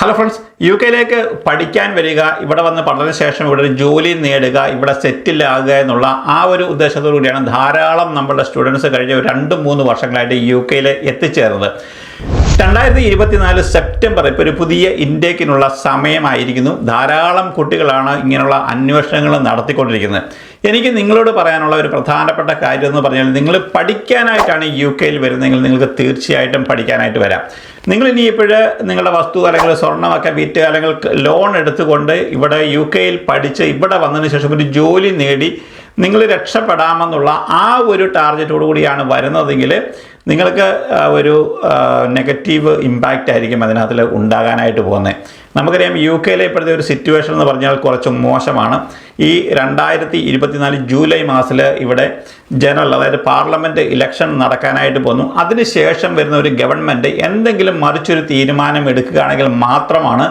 Hello friends, U കെയിലേക്ക് പഠിക്കാൻ വരിക, ഇവിടെ വന്ന് പഠനശേഷം ഇവിടെ ഒരു ജോലി നേടുക, ഇവിടെ സെറ്റിലാകുക എന്നുള്ള ആ ഒരു ഉദ്ദേശത്തോടു കൂടിയാണ് ധാരാളം നമ്മളുടെ സ്റ്റുഡൻസ് കഴിഞ്ഞ 2-3 വർഷങ്ങളായിട്ട് യു കെയിൽ എത്തിച്ചേർന്നത്. 2024 സെപ്റ്റംബർ ഇപ്പോൾ ഒരു പുതിയ ഇൻടേക്കിനുള്ള സമയമായിരിക്കുന്നു. ധാരാളം കുട്ടികളാണ് ഇങ്ങനെയുള്ള അന്വേഷണങ്ങൾ നടത്തിക്കൊണ്ടിരിക്കുന്നത്. എനിക്ക് നിങ്ങളോട് പറയാനുള്ള ഒരു പ്രധാനപ്പെട്ട കാര്യം എന്ന് പറഞ്ഞാൽ, നിങ്ങൾ പഠിക്കാനായിട്ടാണ് യു കെയിൽ വരുന്നതെങ്കിൽ നിങ്ങൾക്ക് തീർച്ചയായിട്ടും പഠിക്കാനായിട്ട് വരാം. നിങ്ങൾ ഇനി ഇപ്പോഴ് നിങ്ങളുടെ വസ്തു അല്ലെങ്കിൽ സ്വർണ്ണമൊക്കെ വിറ്റ് അല്ലെങ്കിൽ ലോൺ എടുത്തുകൊണ്ട് ഇവിടെ യു കെയിൽ പഠിച്ച് ഇവിടെ വന്നതിന് ശേഷം ഒരു ജോലി നേടി നിങ്ങൾ രക്ഷപ്പെടാമെന്നുള്ള ആ ഒരു ടാർഗറ്റോടു കൂടിയാണ് വരുന്നതെങ്കിൽ നിങ്ങൾക്ക് ഒരു നെഗറ്റീവ് ഇമ്പാക്റ്റ് ആയിരിക്കും അതിനകത്തിൽ ഉണ്ടാകാനായിട്ട് പോകുന്നത്. നമുക്കറിയാം യു കെയിലെ ഇപ്പോഴത്തെ ഒരു സിറ്റുവേഷൻ എന്ന് പറഞ്ഞാൽ കുറച്ച് മോശമാണ്. ഈ 2024 ജൂലൈ മാസത്തിൽ ഇവിടെ അതായത് പാർലമെൻറ്റ് ഇലക്ഷൻ നടക്കാനായിട്ട് പോകുന്നു. അതിനുശേഷം വരുന്ന ഒരു ഗവൺമെൻറ് എന്തെങ്കിലും മറിച്ചൊരു തീരുമാനം എടുക്കുകയാണെങ്കിൽ മാത്രമാണ്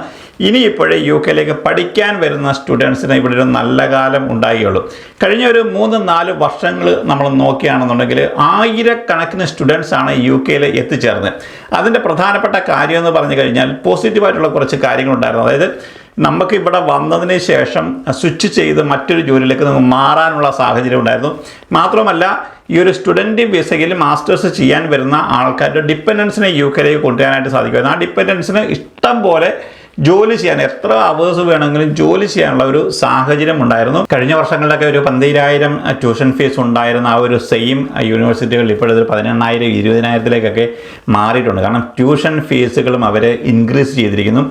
ഇനിയിപ്പോഴേ യു കെയിലേക്ക് പഠിക്കാൻ വരുന്ന സ്റ്റുഡൻസിന് ഇവിടെ ഒരു നല്ല കാലം ഉണ്ടാകുകയുള്ളൂ. കഴിഞ്ഞ ഒരു 3-4 വർഷങ്ങൾ നമ്മൾ നോക്കുകയാണെന്നുണ്ടെങ്കിൽ ആയിരക്കണക്കിന് സ്റ്റുഡൻസാണ് യു കെയിൽ എത്തിച്ചേർന്നത്. അതിൻ്റെ പ്രധാനപ്പെട്ട കാര്യം എന്ന് പറഞ്ഞു കഴിഞ്ഞാൽ പോസിറ്റീവായിട്ടുള്ള കുറച്ച് കാര്യങ്ങളുണ്ടായിരുന്നു. അതായത് നമുക്ക് ഇവിടെ വന്നതിന് ശേഷം സ്വിച്ച് ചെയ്ത് മറ്റൊരു ജോലിയിലേക്ക് നമുക്ക് മാറാനുള്ള സാഹചര്യം ഉണ്ടായിരുന്നു. മാത്രമല്ല ഈ ഒരു സ്റ്റുഡൻറ്റ് വിസയിൽ മാസ്റ്റേഴ്സ് ചെയ്യാൻ വരുന്ന ആൾക്കാരുടെ ഡിപ്പെൻഡൻസിനെ യു കെയിലേക്ക് കൊണ്ടുവരാനായിട്ട് സാധിക്കുമായിരുന്നു. ആ ഡിപ്പെൻഡൻസിന് ഇഷ്ടം പോലെ ജോലി ചെയ്യാൻ, എത്ര അവേഴ്സ് വേണമെങ്കിലും ജോലി ചെയ്യാനുള്ള ഒരു സാഹചര്യം ഉണ്ടായിരുന്നു. കഴിഞ്ഞ വർഷങ്ങളിലൊക്കെ ഒരു 15,000 ട്യൂഷൻ ഫീസ് ഉണ്ടായിരുന്ന ആ ഒരു സെയിം യൂണിവേഴ്സിറ്റികളിൽ ഇപ്പോഴൊരു 18,000-20,000 മാറിയിട്ടുണ്ട്. കാരണം ട്യൂഷൻ ഫീസുകളും അവർ ഇൻക്രീസ് ചെയ്തിരിക്കുന്നു.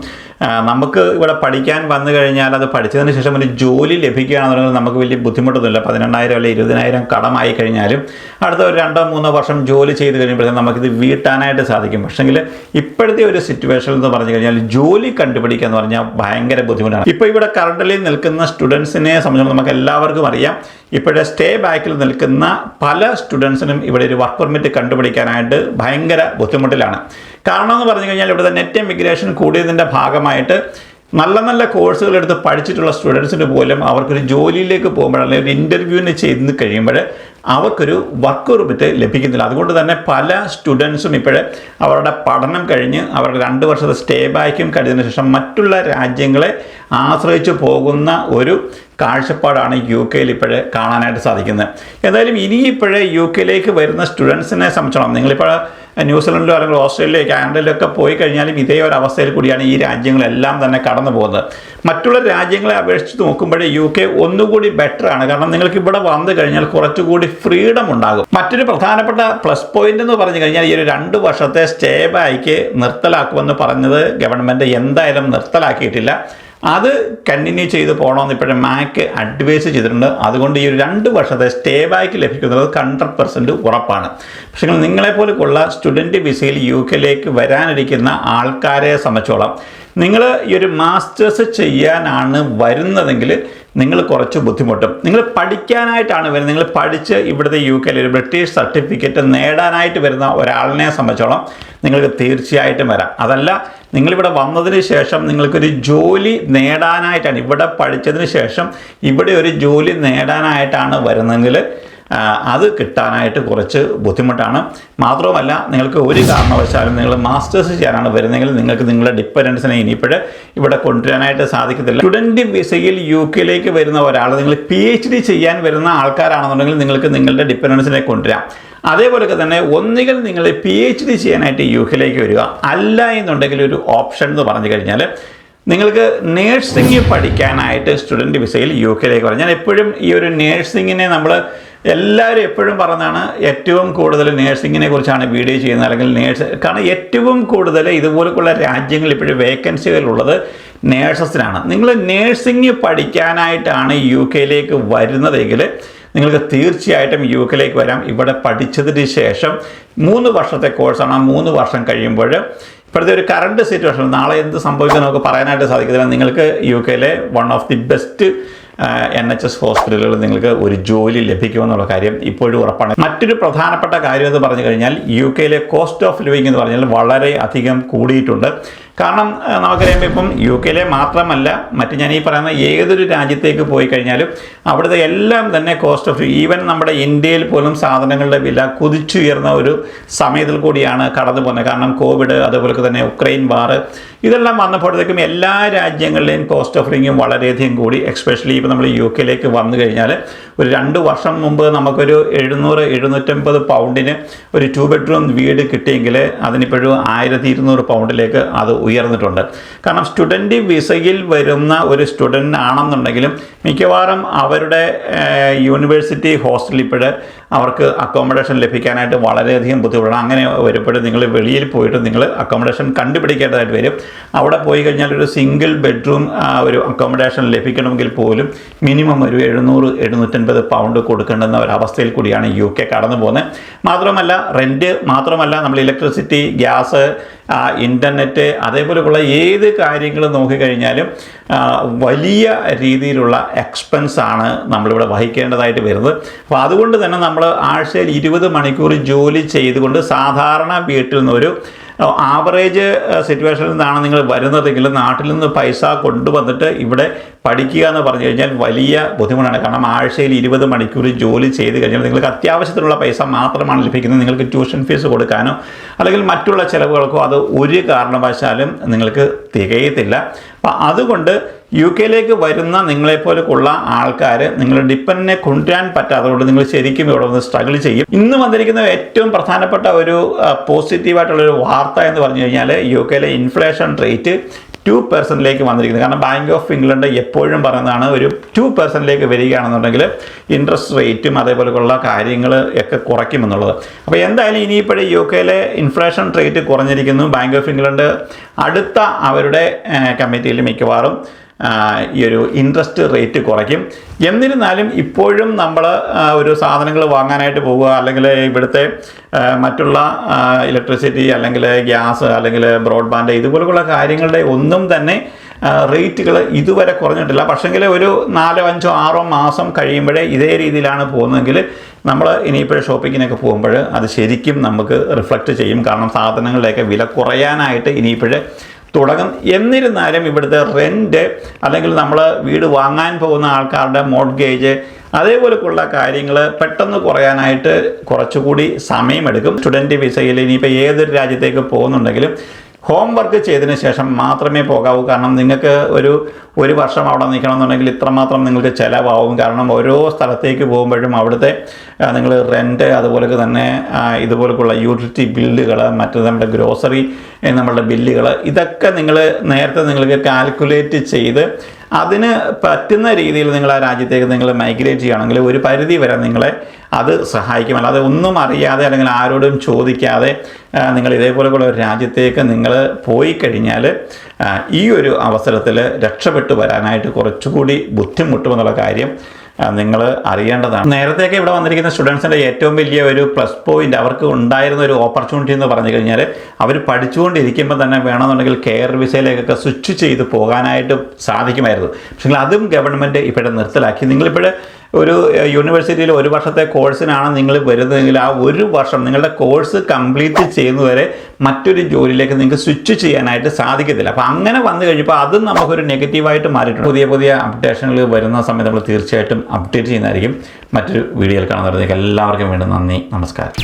നമുക്ക് ഇവിടെ പഠിക്കാൻ വന്നു കഴിഞ്ഞാൽ അത് പഠിച്ചതിന് ശേഷം ഒരു ജോലി ലഭിക്കുകയാണെന്നുണ്ടെങ്കിൽ നമുക്ക് വലിയ ബുദ്ധിമുട്ടൊന്നുമില്ല. 18,000 അല്ലെങ്കിൽ 20,000 കടമായി കഴിഞ്ഞാലും അടുത്ത ഒരു 2-3 വർഷം ജോലി ചെയ്ത് കഴിയുമ്പോഴത്തേക്കും നമുക്കിത് വീട്ടാനായിട്ട് സാധിക്കും. പക്ഷേങ്കിൽ ഇപ്പോഴത്തെ ഒരു സിറ്റുവേഷൻ എന്ന് പറഞ്ഞു കഴിഞ്ഞാൽ ജോലി കണ്ടുപിടിക്കുക എന്ന് പറഞ്ഞാൽ ഭയങ്കര ബുദ്ധിമുട്ടാണ്. ഇപ്പോൾ ഇവിടെ കറണ്ടിൽ നിൽക്കുന്ന സ്റ്റുഡൻസിനെ സംബന്ധിച്ച് നമുക്ക് എല്ലാവർക്കും അറിയാം, ഇപ്പോഴേ സ്റ്റേ ബാക്കിൽ നിൽക്കുന്ന പല സ്റ്റുഡൻസിനും ഇവിടെ ഒരു വർക്ക് പെർമിറ്റ് കണ്ടുപിടിക്കാനായിട്ട് ഭയങ്കര ബുദ്ധിമുട്ടിലാണ്. കാരണം എന്ന് പറഞ്ഞു കഴിഞ്ഞാൽ ഇവിടുത്തെ നെറ്റ് ഇമിഗ്രേഷൻ കൂടിയതിൻ്റെ ഭാഗമായിട്ട് നല്ല നല്ല കോഴ്സുകൾ എടുത്ത് പഠിച്ചിട്ടുള്ള സ്റ്റുഡൻസിന് പോലും അവർക്കൊരു ജോലിയിലേക്ക് പോകുമ്പോൾ അല്ലെങ്കിൽ ഒരു ഇൻ്റർവ്യൂവിന് ചെയ്ത് കഴിയുമ്പോൾ അവർക്കൊരു വർക്ക് പെർമിറ്റ് ലഭിക്കുന്നില്ല. അതുകൊണ്ട് തന്നെ പല സ്റ്റുഡൻസും ഇപ്പോഴേ അവരുടെ പഠനം കഴിഞ്ഞ് അവരുടെ 2 വർഷത്തെ സ്റ്റേ ബാക്കും കഴിഞ്ഞതിന് ശേഷം മറ്റുള്ള രാജ്യങ്ങളെ ആശ്രയിച്ച് പോകുന്ന ഒരു കാഴ്ചപ്പാടാണ് യു കെയിൽ ഇപ്പോഴേ കാണാനായിട്ട് സാധിക്കുന്നത്. എന്തായാലും ഇനിയിപ്പോഴേ യു കെയിലേക്ക് വരുന്ന സ്റ്റുഡൻസിനെ സംബന്ധിച്ചോളം നിങ്ങളിപ്പോൾ ന്യൂസിലൻഡിലോ അല്ലെങ്കിൽ ഓസ്ട്രേലിയയിലോ കാനഡയിലോ ഒക്കെ പോയി കഴിഞ്ഞാലും ഇതേ ഒരു അവസ്ഥയിൽ കൂടിയാണ് ഈ രാജ്യങ്ങളെല്ലാം തന്നെ കടന്നു പോകുന്നത്. മറ്റുള്ള രാജ്യങ്ങളെ അപേക്ഷിച്ച് നോക്കുമ്പോഴേ യു കെ ഒന്നുകൂടി ബെറ്ററാണ്. കാരണം നിങ്ങൾക്ക് ഇവിടെ വന്നു കഴിഞ്ഞാൽ കുറച്ചുകൂടി ഫ്രീഡം ഉണ്ടാകും. മറ്റൊരു പ്രധാനപ്പെട്ട പ്ലസ് പോയിന്റ് എന്ന് പറഞ്ഞു കഴിഞ്ഞാൽ ഈ ഒരു 2 വർഷത്തെ സ്റ്റേ ബാക്ക് നിർത്തലാക്കുമെന്ന് പറഞ്ഞത് ഗവൺമെൻറ് എന്തായാലും നിർത്തലാക്കിയിട്ടില്ല. അത് കണ്ടിന്യൂ ചെയ്ത് പോകണമെന്ന് ഇപ്പോഴും മാക്ക് അഡ്വൈസ് ചെയ്തിട്ടുണ്ട്. അതുകൊണ്ട് ഈ ഒരു 2 വർഷത്തെ സ്റ്റേ ബാക്ക് ലഭിക്കുന്നത് 100% ഉറപ്പാണ്. പക്ഷേ നിങ്ങളെപ്പോലുള്ള സ്റ്റുഡൻറ്റ് വിസയിൽ യു കെയിലേക്ക് വരാനിരിക്കുന്ന ആൾക്കാരെ സംബന്ധിച്ചോളം നിങ്ങൾ ഈ ഒരു മാസ്റ്റേഴ്സ് ചെയ്യാനാണ് വരുന്നതെങ്കിൽ നിങ്ങൾ കുറച്ച് ബുദ്ധിമുട്ടും. നിങ്ങൾ പഠിക്കാനായിട്ടാണ് വരുന്നത്. നിങ്ങൾ പഠിച്ച് ഇവിടുത്തെ യു കെയിൽ ഒരു ബ്രിട്ടീഷ് സർട്ടിഫിക്കറ്റ് നേടാനായിട്ട് വരുന്ന ഒരാളിനെ സംബന്ധിച്ചോളം നിങ്ങൾക്ക് തീർച്ചയായിട്ടും വരാം. അതല്ല, നിങ്ങളിവിടെ വന്നതിന് ശേഷം നിങ്ങൾക്കൊരു ജോലി നേടാനായിട്ടാണ്, ഇവിടെ പഠിച്ചതിന് ശേഷം ഇവിടെ ഒരു ജോലി നേടാനായിട്ടാണ് വരുന്നതെങ്കിൽ അത് കിട്ടാനായിട്ട് കുറച്ച് ബുദ്ധിമുട്ടാണ്. മാത്രവുമല്ല, നിങ്ങൾക്ക് ഒരു കാരണവശാലും നിങ്ങൾ മാസ്റ്റേഴ്സ് ചെയ്യാനാണ് വരുന്നതെങ്കിൽ നിങ്ങൾക്ക് നിങ്ങളുടെ ഡിപ്പെൻഡൻസിനെ ഇനിയിപ്പോൾ ഇവിടെ കൊണ്ടുവരാനായിട്ട് സാധിക്കത്തില്ല. സ്റ്റുഡൻറ്റ് വിസയിൽ യു കെയിലേക്ക് വരുന്ന ഒരാൾ, നിങ്ങൾ PhD ചെയ്യാൻ വരുന്ന ആൾക്കാരാണെന്നുണ്ടെങ്കിൽ നിങ്ങൾക്ക് നിങ്ങളുടെ ഡിപ്പെൻഡൻസിനെ കൊണ്ടുവരാം. അതേപോലെയൊക്കെ തന്നെ ഒന്നുകിൽ നിങ്ങൾ PhD ചെയ്യാനായിട്ട് യു കെയിലേക്ക് വരിക, അല്ല എന്നുണ്ടെങ്കിൽ ഒരു ഓപ്ഷൻ എന്ന് പറഞ്ഞു കഴിഞ്ഞാൽ നിങ്ങൾക്ക് നേഴ്സിംഗ് പഠിക്കാനായിട്ട് സ്റ്റുഡൻറ്റ് വിസയിൽ യു കെയിലേക്ക് വരാം. ഞാൻ എപ്പോഴും ഈ ഒരു നേഴ്സിങ്ങിനെ എല്ലാവരും എപ്പോഴും പറഞ്ഞാണ് ഏറ്റവും കൂടുതൽ നേഴ്സിങ്ങിനെ കുറിച്ചാണ് വീഡിയോ ചെയ്യുന്നത്, അല്ലെങ്കിൽ കാരണം ഏറ്റവും കൂടുതൽ ഇതുപോലുള്ള രാജ്യങ്ങളിൽ ഇപ്പോഴും വേക്കൻസികളുള്ളത് നേഴ്സസിനാണ്. നിങ്ങൾ നേഴ്സിംഗ് പഠിക്കാനായിട്ടാണ് യു കെയിലേക്ക് വരുന്നതെങ്കിൽ നിങ്ങൾക്ക് തീർച്ചയായിട്ടും യു കെയിലേക്ക് വരാം. ഇവിടെ പഠിച്ചതിന് ശേഷം 3 വർഷത്തെ കോഴ്സാണ്. ആ 3 വർഷം കഴിയുമ്പോൾ ഇപ്പോഴത്തെ ഒരു കറണ്ട് സിറ്റുവേഷൻ നാളെ എന്ത് സംഭവിക്കാൻ നമുക്ക് പറയാനായിട്ട് സാധിക്കത്തില്ല. നിങ്ങൾക്ക് യു കെയിലെ one of the best NHS ഹോസ്പിറ്റലുകളിൽ നിങ്ങൾക്ക് ഒരു ജോലി ലഭിക്കുമെന്നുള്ള കാര്യം ഇപ്പോഴും ഉറപ്പാണ്. മറ്റൊരു പ്രധാനപ്പെട്ട കാര്യം എന്ന് പറഞ്ഞു കഴിഞ്ഞാൽ UK കോസ്റ്റ് ഓഫ് ലിവിങ് എന്ന് പറഞ്ഞാൽ വളരെ അധികം കൂടിയിട്ടുണ്ട്. കാരണം നമുക്കറിയാം ഇപ്പം UK മാത്രമല്ല, മറ്റ് ഞാൻ ഈ പറയുന്ന ഏതൊരു രാജ്യത്തേക്ക് പോയി കഴിഞ്ഞാലും അവിടുത്തെ എല്ലാം തന്നെ കോസ്റ്റ് ഓഫ് ഈവൻ നമ്മുടെ ഇന്ത്യയിൽ പോലും സാധനങ്ങളുടെ വില കുതിച്ചുയർന്ന ഒരു സമയത്തിൽ കൂടിയാണ് കടന്നു പോകുന്നത്. കാരണം കോവിഡ്, അതുപോലെ തന്നെ ഉക്രൈൻ വാർ, ഇതെല്ലാം വന്നപ്പോഴത്തേക്കും എല്ലാ രാജ്യങ്ങളിലെയും കോസ്റ്റ് ഓഫ് ലിവിങ്ങും വളരെയധികം കൂടി. എക്സ്പെഷ്യലി ഇപ്പോൾ നമ്മൾ UK വന്നു കഴിഞ്ഞാൽ ഒരു 2 വർഷം മുമ്പ് നമുക്കൊരു 700-750 പൗണ്ടിന് ഒരു 2 ബെഡ്റൂം വീട് കിട്ടിയെങ്കിൽ അതിനിപ്പോഴും 1200 പൗണ്ടിലേക്ക് അത് ഉയർന്നിട്ടുണ്ട്. കാരണം സ്റ്റുഡൻറ്റ് വിസയിൽ വരുന്ന ഒരു സ്റ്റുഡൻ്റ് ആണെന്നുണ്ടെങ്കിലും മിക്കവാറും അവരുടെ യൂണിവേഴ്സിറ്റി ഹോസ്റ്റലിൽ ഇപ്പോൾ അവർക്ക് അക്കോമഡേഷൻ ലഭിക്കാനായിട്ട് വളരെയധികം ബുദ്ധിമുട്ടാണ്. അങ്ങനെ വരുമ്പോഴും നിങ്ങൾ വെളിയിൽ പോയിട്ട് നിങ്ങൾ അക്കോമഡേഷൻ കണ്ടുപിടിക്കേണ്ടതായിട്ട് വരും. അവിടെ പോയി കഴിഞ്ഞാൽ ഒരു സിംഗിൾ ബെഡ്റൂം ഒരു അക്കോമഡേഷൻ ലഭിക്കണമെങ്കിൽ പോലും മിനിമം ഒരു 700-750 പൗണ്ട് കൊടുക്കേണ്ടുന്ന ഒരവസ്ഥയിൽ കൂടിയാണ് UK കടന്നു പോകുന്നത്. മാത്രമല്ല റെൻറ്റ് മാത്രമല്ല, നമ്മൾ ഇലക്ട്രിസിറ്റി, ഗ്യാസ്, ഇൻ്റർനെറ്റ്, അതേപോലെയുള്ള ഏത് കാര്യങ്ങൾ നോക്കിക്കഴിഞ്ഞാലും വലിയ രീതിയിലുള്ള എക്സ്പെൻസാണ് നമ്മളിവിടെ വഹിക്കേണ്ടതായിട്ട് വരുന്നത്. അപ്പോൾ അതുകൊണ്ട് തന്നെ നമ്മൾ ആഴ്ചയിൽ 20 മണിക്കൂർ ജോലി ചെയ്തുകൊണ്ട് സാധാരണ വീട്ടിൽ നിന്നൊരു ആവറേജ് സിറ്റുവേഷനിൽ നിന്നാണ് നിങ്ങൾ വരുന്നതെങ്കിൽ നാട്ടിൽ നിന്ന് പൈസ കൊണ്ടുവന്നിട്ട് ഇവിടെ പഠിക്കുക എന്ന് പറഞ്ഞു കഴിഞ്ഞാൽ വലിയ ബുദ്ധിമുട്ടാണ്. കാരണം ആഴ്ചയിൽ 20 മണിക്കൂർ ജോലി ചെയ്ത് കഴിഞ്ഞാൽ നിങ്ങൾക്ക് അത്യാവശ്യത്തിനുള്ള പൈസ മാത്രമാണ് ലഭിക്കുന്നത്. നിങ്ങൾക്ക് ട്യൂഷൻ ഫീസ് കൊടുക്കാനോ അല്ലെങ്കിൽ മറ്റുള്ള ചിലവുകൾക്കോ അത് ഒരു കാരണവശാലും നിങ്ങൾക്ക് തികയത്തില്ല. അപ്പം അതുകൊണ്ട് UK വരുന്ന നിങ്ങളെപ്പോലുള്ള ആൾക്കാർ നിങ്ങളുടെ ഡിപ്പെൻഡിനെ കൊണ്ടുവരാൻ പറ്റാത്തതുകൊണ്ട് നിങ്ങൾ ശരിക്കും ഇവിടെ വന്ന് സ്ട്രഗിൾ ചെയ്യും. ഇന്ന് വന്നിരിക്കുന്ന ഏറ്റവും പ്രധാനപ്പെട്ട ഒരു പോസിറ്റീവായിട്ടുള്ളൊരു വാർത്ത എന്ന് പറഞ്ഞു കഴിഞ്ഞാൽ UK ഇൻഫ്ലേഷൻ റേറ്റ് 2% വന്നിരിക്കുന്നത്. കാരണം ബാങ്ക് ഓഫ് ഇംഗ്ലണ്ട് എപ്പോഴും പറയുന്നതാണ് ഒരു 2% വരികയാണെന്നുണ്ടെങ്കിൽ ഇൻട്രസ്റ്റ് റേറ്റും അതേപോലെയുള്ള കാര്യങ്ങൾ ഒക്കെ കുറയ്ക്കുമെന്നുള്ളത്. അപ്പോൾ എന്തായാലും ഇനിയിപ്പോഴും UK ഇൻഫ്ലേഷൻ റേറ്റ് കുറഞ്ഞിരിക്കുന്നു. ബാങ്ക് ഓഫ് ഇംഗ്ലണ്ട് അടുത്ത അവരുടെ കമ്മിറ്റിയിൽ മിക്കവാറും ഈ ഒരു ഇൻട്രസ്റ്റ് റേറ്റ് കുറയ്ക്കും. എന്നിരുന്നാലും ഇപ്പോഴും നമ്മൾ ഒരു സാധനങ്ങൾ വാങ്ങാനായിട്ട് പോവുക, അല്ലെങ്കിൽ ഇവിടുത്തെ മറ്റുള്ള ഇലക്ട്രിസിറ്റി അല്ലെങ്കിൽ ഗ്യാസ് അല്ലെങ്കിൽ ബ്രോഡ്ബാൻഡ് ഇതുപോലുള്ള കാര്യങ്ങളുടെ ഒന്നും തന്നെ റേറ്റുകൾ ഇതുവരെ കുറഞ്ഞിട്ടില്ല. പക്ഷേങ്കിൽ ഒരു 4, 5, 6 മാസം കഴിയുമ്പോഴേ ഇതേ രീതിയിലാണ് പോകുന്നതെങ്കിൽ നമ്മൾ ഇനിയിപ്പോഴും ഷോപ്പിങ്ങിനൊക്കെ പോകുമ്പോൾ അത് ശരിക്കും നമുക്ക് റിഫ്ലക്റ്റ് ചെയ്യും. കാരണം സാധനങ്ങളുടെയൊക്കെ വില കുറയാനായിട്ട് ഇനിയിപ്പോഴേ തുടങ്ങും. എന്നിരുന്നാലും ഇവിടുത്തെ റെൻറ്റ് അല്ലെങ്കിൽ നമ്മൾ വീട് വാങ്ങാൻ പോകുന്ന ആൾക്കാരുടെ മോർട്ട്ഗേജ് അതേപോലെയുള്ള കാര്യങ്ങൾ പെട്ടെന്ന് കുറയാനായിട്ട് കുറച്ചുകൂടി സമയമെടുക്കും. സ്റ്റുഡൻറ്റ് വിസയിൽ ഇനിയിപ്പോൾ ഏതൊരു രാജ്യത്തേക്ക് പോകുന്നുണ്ടെങ്കിലും ഹോംവർക്ക് ചെയ്തതിന് ശേഷം മാത്രമേ പോകാവൂ. കാരണം നിങ്ങൾക്ക് ഒരു വർഷം അവിടെ നിൽക്കണമെന്നുണ്ടെങ്കിൽ ഇത്രമാത്രം നിങ്ങൾക്ക് ചിലവാകും. കാരണം ഓരോ സ്ഥലത്തേക്ക് പോകുമ്പോഴും അവിടുത്തെ നിങ്ങൾ റെൻറ്റ്, അതുപോലെ തന്നെ ഇതുപോലെയുള്ള യൂട്ടിലിറ്റി ബില്ലുകൾ, മറ്റ് നമ്മുടെ ഗ്രോസറി നമ്മളുടെ ബില്ലുകൾ, ഇതൊക്കെ നിങ്ങൾ നേരത്തെ നിങ്ങൾക്ക് കാൽക്കുലേറ്റ് ചെയ്ത് അതിന് പറ്റുന്ന രീതിയിൽ നിങ്ങൾ ആ രാജ്യത്തേക്ക് നിങ്ങൾ മൈഗ്രേറ്റ് ചെയ്യുകയാണെങ്കിൽ ഒരു പരിധി വരെ നിങ്ങളെ അത് സഹായിക്കും. അല്ലാതെ ഒന്നും അറിയാതെ അല്ലെങ്കിൽ ആരോടും ചോദിക്കാതെ നിങ്ങൾ ഇതേപോലെയുള്ള ഒരു രാജ്യത്തേക്ക് നിങ്ങൾ പോയി കഴിഞ്ഞാൽ ഈ ഒരു അവസരത്തിൽ രക്ഷപ്പെട്ടു വരാനായിട്ട് കുറച്ചുകൂടി ബുദ്ധിമുട്ടുമെന്നുള്ള കാര്യം നിങ്ങൾ അറിയേണ്ടതാണ്. നേരത്തെയൊക്കെ ഇവിടെ വന്നിരിക്കുന്ന സ്റ്റുഡൻസിൻ്റെ ഏറ്റവും വലിയ ഒരു പ്ലസ് പോയിൻ്റ് അവർക്ക് ഉണ്ടായിരുന്ന ഒരു ഓപ്പർച്യൂണിറ്റി എന്ന് പറഞ്ഞു കഴിഞ്ഞാൽ അവർ പഠിച്ചുകൊണ്ടിരിക്കുമ്പോൾ തന്നെ വേണമെന്നുണ്ടെങ്കിൽ കെയർ വിസയിലേക്കൊക്കെ സ്വിച്ച് ചെയ്ത് പോകാനായിട്ട് സാധിക്കുമായിരുന്നു. പക്ഷേ അതും ഗവൺമെൻറ് ഇപ്പോഴും നിർത്തലാക്കി. നിങ്ങളിപ്പോൾ ഒരു യൂണിവേഴ്സിറ്റിയിൽ 1 വർഷത്തെ കോഴ്സിനാണ് നിങ്ങൾ വരുന്നതെങ്കിൽ ആ 1 വർഷം നിങ്ങളുടെ കോഴ്സ് കംപ്ലീറ്റ് ചെയ്യുന്നതുവരെ മറ്റൊരു ജോലിയിലേക്ക് നിങ്ങൾക്ക് സ്വിച്ച് ചെയ്യാനായിട്ട് സാധിക്കത്തില്ല. അപ്പോൾ അങ്ങനെ വന്നു കഴിയുമ്പോൾ അതും നമുക്കൊരു നെഗറ്റീവായിട്ട് മാറിയിട്ടുണ്ട്. പുതിയ അപ്ഡേഷനുകൾ വരുന്ന സമയത്ത് നമ്മൾ തീർച്ചയായിട്ടും അപ്ഡേറ്റ് ചെയ്യുന്നതായിരിക്കും. മറ്റൊരു വീഡിയോയിൽ കാണുന്നവരേക്ക് എല്ലാവർക്കും വീണ്ടും നന്ദി, നമസ്കാരം.